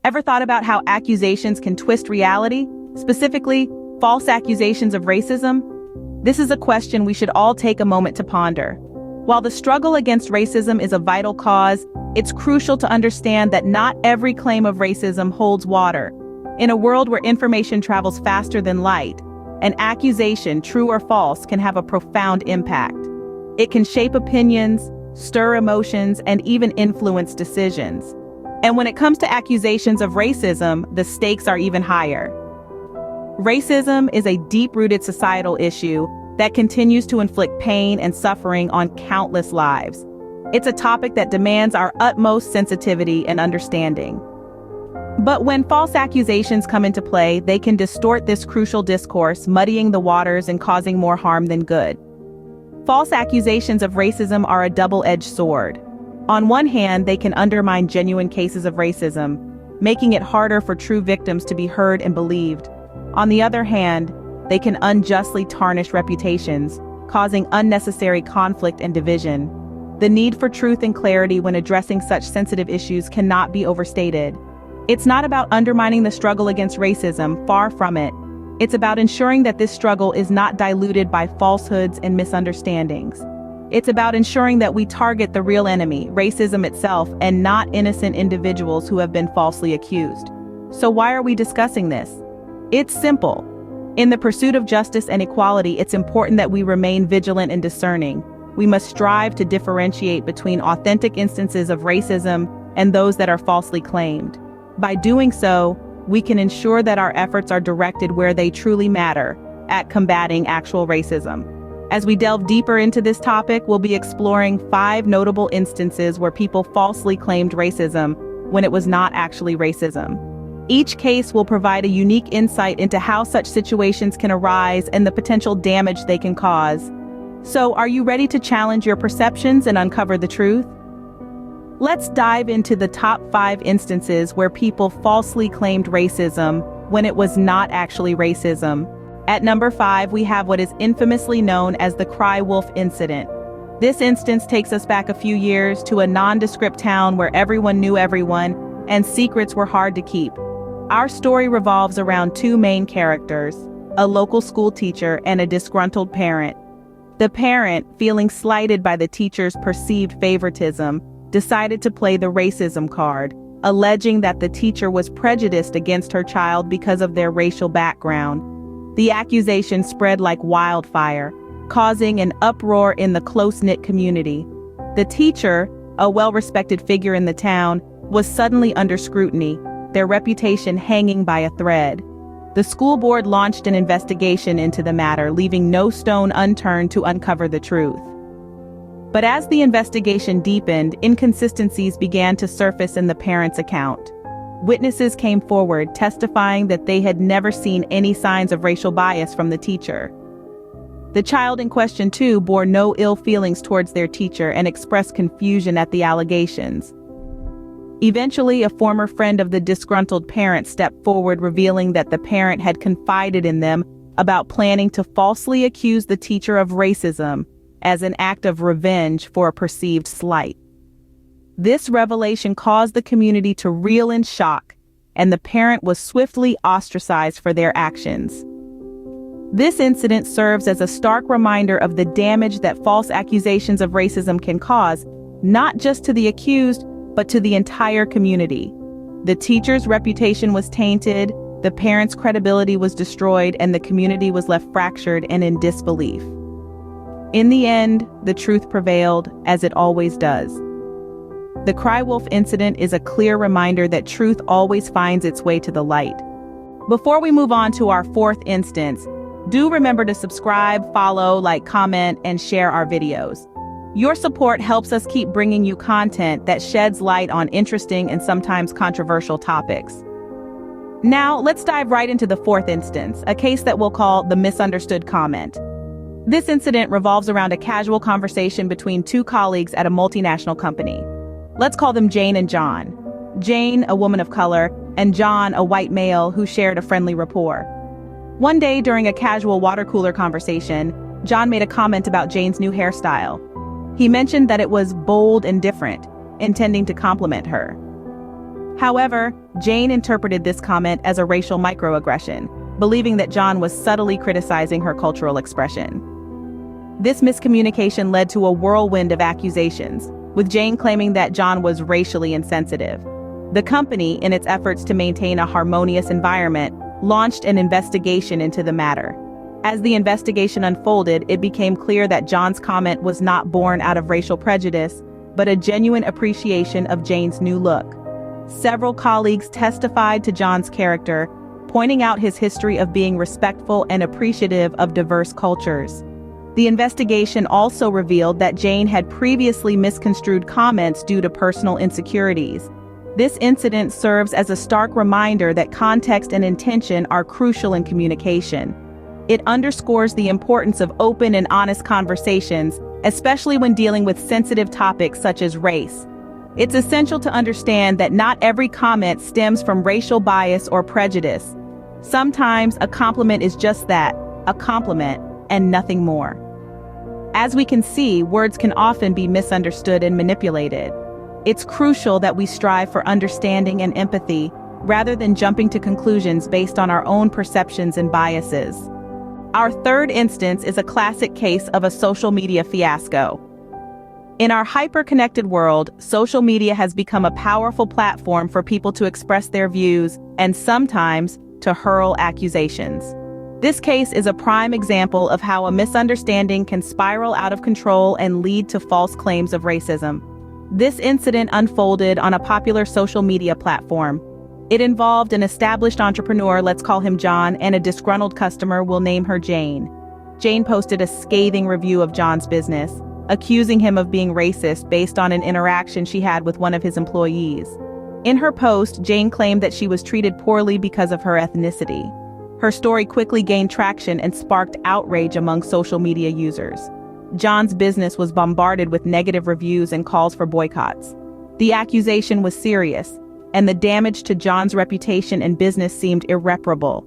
Ever thought about how accusations can twist reality? Specifically, false accusations of racism? This is a question we should all take a moment to ponder. While the struggle against racism is a vital cause, it's crucial to understand that not every claim of racism holds water. In a world where information travels faster than light, an accusation, true or false, can have a profound impact. It can shape opinions, stir emotions, and even influence decisions. And when it comes to accusations of racism, the stakes are even higher. Racism is a deep-rooted societal issue that continues to inflict pain and suffering on countless lives. It's a topic that demands our utmost sensitivity and understanding. But when false accusations come into play, they can distort this crucial discourse, muddying the waters and causing more harm than good. False accusations of racism are a double-edged sword. On one hand, they can undermine genuine cases of racism, making it harder for true victims to be heard and believed. On the other hand, they can unjustly tarnish reputations, causing unnecessary conflict and division. The need for truth and clarity when addressing such sensitive issues cannot be overstated. It's not about undermining the struggle against racism, far from it. It's about ensuring that this struggle is not diluted by falsehoods and misunderstandings. It's about ensuring that we target the real enemy, racism itself, and not innocent individuals who have been falsely accused. So why are we discussing this? It's simple. In the pursuit of justice and equality, it's important that we remain vigilant and discerning. We must strive to differentiate between authentic instances of racism and those that are falsely claimed. By doing so, we can ensure that our efforts are directed where they truly matter, at combating actual racism. As we delve deeper into this topic, we'll be exploring 5 notable instances where people falsely claimed racism when it was not actually racism. Each case will provide a unique insight into how such situations can arise and the potential damage they can cause. So, are you ready to challenge your perceptions and uncover the truth? Let's dive into the top 5 instances where people falsely claimed racism when it was not actually racism. At number 5, we have what is infamously known as the Cry Wolf incident. This instance takes us back a few years to a nondescript town where everyone knew everyone and secrets were hard to keep. Our story revolves around 2 main characters, a local school teacher and a disgruntled parent. The parent, feeling slighted by the teacher's perceived favoritism, decided to play the racism card, alleging that the teacher was prejudiced against her child because of their racial background. The accusation spread like wildfire, causing an uproar in the close-knit community. The teacher, a well-respected figure in the town, was suddenly under scrutiny, their reputation hanging by a thread. The school board launched an investigation into the matter, leaving no stone unturned to uncover the truth. But as the investigation deepened, inconsistencies began to surface in the parent's account. Witnesses came forward, testifying that they had never seen any signs of racial bias from the teacher. The child in question, too, bore no ill feelings towards their teacher and expressed confusion at the allegations. Eventually, a former friend of the disgruntled parent stepped forward, revealing that the parent had confided in them about planning to falsely accuse the teacher of racism as an act of revenge for a perceived slight. This revelation caused the community to reel in shock, and the parent was swiftly ostracized for their actions. This incident serves as a stark reminder of the damage that false accusations of racism can cause, not just to the accused, but to the entire community. The teacher's reputation was tainted, the parent's credibility was destroyed, and the community was left fractured and in disbelief. In the end, the truth prevailed, as it always does. The Cry Wolf incident is a clear reminder that truth always finds its way to the light. Before we move on to our 4th instance, do remember to subscribe, follow, like, comment, and share our videos. Your support helps us keep bringing you content that sheds light on interesting and sometimes controversial topics. Now, let's dive right into the 4th instance, a case that we'll call the misunderstood comment. This incident revolves around a casual conversation between 2 colleagues at a multinational company. Let's call them Jane and John. Jane, a woman of color, and John, a white male who shared a friendly rapport. One day during a casual water cooler conversation, John made a comment about Jane's new hairstyle. He mentioned that it was bold and different, intending to compliment her. However, Jane interpreted this comment as a racial microaggression, believing that John was subtly criticizing her cultural expression. This miscommunication led to a whirlwind of accusations, with Jane claiming that John was racially insensitive. The company, in its efforts to maintain a harmonious environment, launched an investigation into the matter. As the investigation unfolded, it became clear that John's comment was not born out of racial prejudice, but a genuine appreciation of Jane's new look. Several colleagues testified to John's character, pointing out his history of being respectful and appreciative of diverse cultures. The investigation also revealed that Jane had previously misconstrued comments due to personal insecurities. This incident serves as a stark reminder that context and intention are crucial in communication. It underscores the importance of open and honest conversations, especially when dealing with sensitive topics such as race. It's essential to understand that not every comment stems from racial bias or prejudice. Sometimes a compliment is just that, a compliment, and nothing more. As we can see, words can often be misunderstood and manipulated. It's crucial that we strive for understanding and empathy, rather than jumping to conclusions based on our own perceptions and biases. Our third instance is a classic case of a social media fiasco. In our hyper-connected world, social media has become a powerful platform for people to express their views and sometimes to hurl accusations. This case is a prime example of how a misunderstanding can spiral out of control and lead to false claims of racism. This incident unfolded on a popular social media platform. It involved an established entrepreneur, let's call him John, and a disgruntled customer, we'll name her Jane. Jane posted a scathing review of John's business, accusing him of being racist based on an interaction she had with one of his employees. In her post, Jane claimed that she was treated poorly because of her ethnicity. Her story quickly gained traction and sparked outrage among social media users. John's business was bombarded with negative reviews and calls for boycotts. The accusation was serious, and the damage to John's reputation and business seemed irreparable.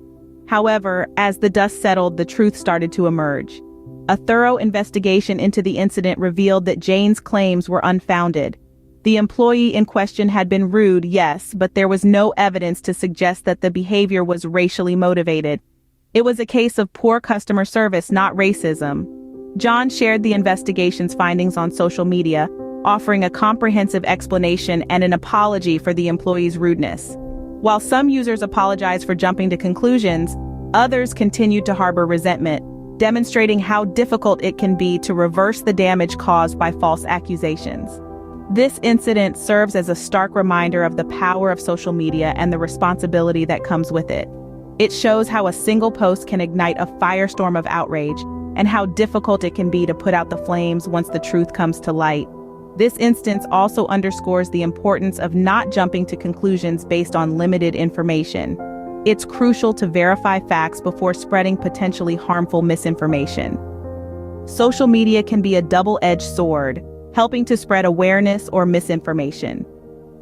However, as the dust settled, the truth started to emerge. A thorough investigation into the incident revealed that Jane's claims were unfounded. The employee in question had been rude, yes, but there was no evidence to suggest that the behavior was racially motivated. It was a case of poor customer service, not racism. John shared the investigation's findings on social media, offering a comprehensive explanation and an apology for the employee's rudeness. While some users apologized for jumping to conclusions, others continued to harbor resentment, demonstrating how difficult it can be to reverse the damage caused by false accusations. This incident serves as a stark reminder of the power of social media and the responsibility that comes with it. It shows how a single post can ignite a firestorm of outrage, and how difficult it can be to put out the flames once the truth comes to light. This instance also underscores the importance of not jumping to conclusions based on limited information. It's crucial to verify facts before spreading potentially harmful misinformation. Social media can be a double-edged sword, helping to spread awareness or misinformation.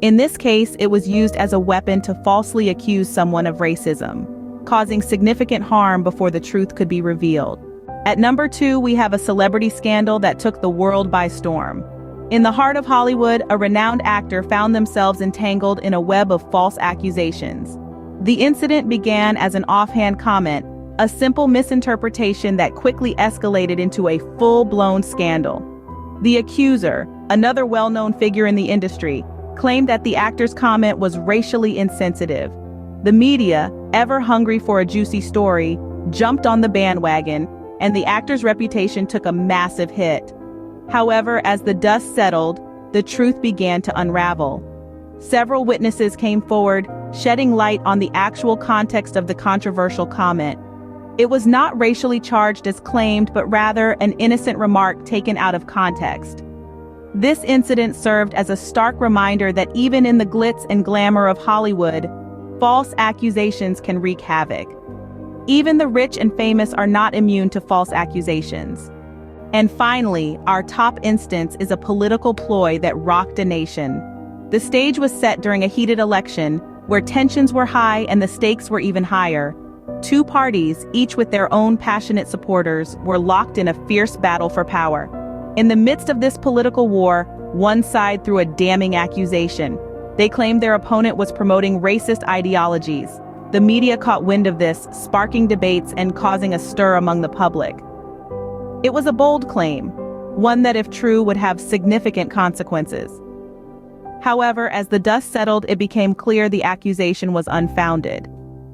In this case, it was used as a weapon to falsely accuse someone of racism, causing significant harm before the truth could be revealed. At number 2, we have a celebrity scandal that took the world by storm. In the heart of Hollywood, a renowned actor found themselves entangled in a web of false accusations. The incident began as an offhand comment, a simple misinterpretation that quickly escalated into a full-blown scandal. The accuser, another well-known figure in the industry, claimed that the actor's comment was racially insensitive. The media, ever hungry for a juicy story, jumped on the bandwagon, and the actor's reputation took a massive hit. However, as the dust settled, the truth began to unravel. Several witnesses came forward, shedding light on the actual context of the controversial comment. It was not racially charged as claimed, but rather an innocent remark taken out of context. This incident served as a stark reminder that even in the glitz and glamour of Hollywood, false accusations can wreak havoc. Even the rich and famous are not immune to false accusations. And finally, our top instance is a political ploy that rocked a nation. The stage was set during a heated election, where tensions were high and the stakes were even higher. Two parties, each with their own passionate supporters, were locked in a fierce battle for power. In the midst of this political war, one side threw a damning accusation. They claimed their opponent was promoting racist ideologies. The media caught wind of this, sparking debates and causing a stir among the public. It was a bold claim, one that if true would have significant consequences. However, as the dust settled, it became clear the accusation was unfounded.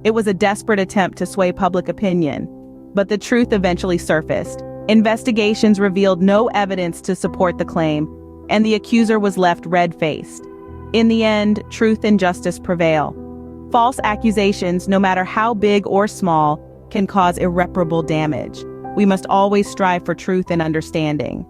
It was a desperate attempt to sway public opinion, but the truth eventually surfaced. Investigations revealed no evidence to support the claim, and the accuser was left red-faced. In the end, truth and justice prevail. False accusations, no matter how big or small, can cause irreparable damage. We must always strive for truth and understanding.